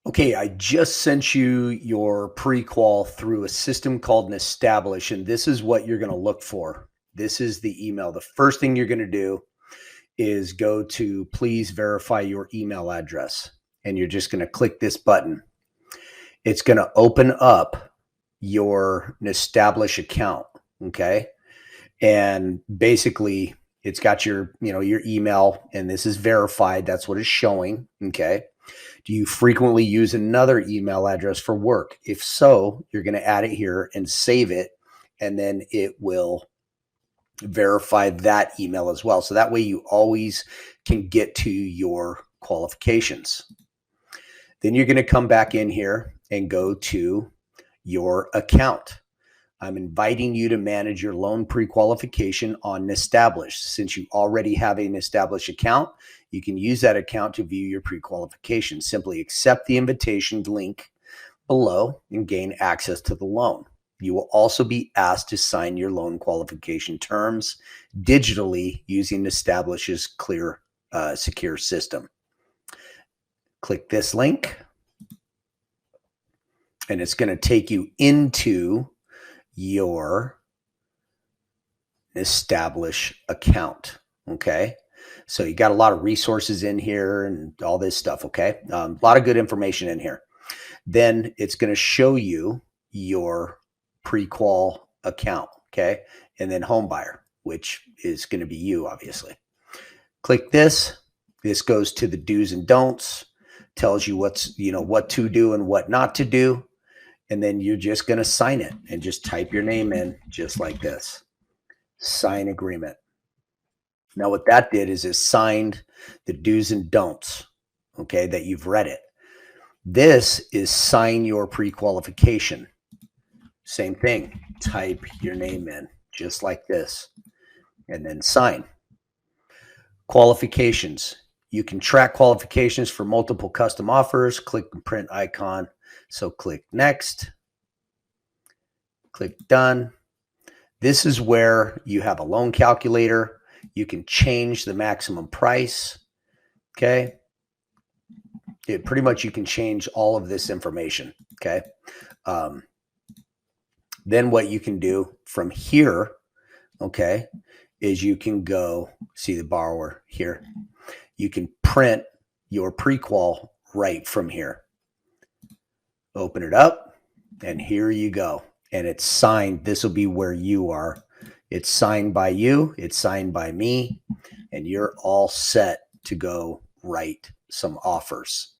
Okay, I just sent you your pre-qual through a system called Nestablish, and this is what you're going to look for. This is the email. The first thing you're going to do is go to please verify your email address, and you're just going to click this button. It's going to open up your Nestablish account, okay? And basically, it's got your email, and this is verified. That's what it's showing, okay? Do you frequently use another email address for work? If so, you're going to add it here and save it, and then it will verify that email as well. So that way you always can get to your qualifications. Then you're going to come back in here and go to your account. I'm inviting you to manage your loan pre-qualification on Nestablish. Since you already have an Nestablish account, you can use that account to view your pre-qualification. Simply accept the invitation link below and gain access to the loan. You will also be asked to sign your loan qualification terms digitally using Nestablish's clear, secure system. Click this link, and it's going to take you into your Nestablish account. Okay, so you got a lot of resources in here and all this stuff. Okay, a lot of good information in here. Then it's going to show you your pre-qual account. Okay, and then home buyer, which is going to be you, obviously. Click this. This goes to the do's and don'ts, tells you what to do and what not to do. And then you're just going to sign it and just type your name in just like this. Sign agreement. Now what that did is it signed the do's and don'ts, okay, that you've read it. This is sign your pre-qualification. Same thing. Type your name in just like this and then sign. Qualifications. You can track qualifications for multiple custom offers. Click the print icon. So click next, click done. This is where you have a loan calculator. You can change the maximum price. Okay. Pretty much you can change all of this information. Okay. Then what you can do from here, okay, is you can go see the borrower here. You can print your pre-qual right from here. Open it up, and here you go. And it's signed. This will be where you are. It's signed by you. It's signed by me. And you're all set to go write some offers.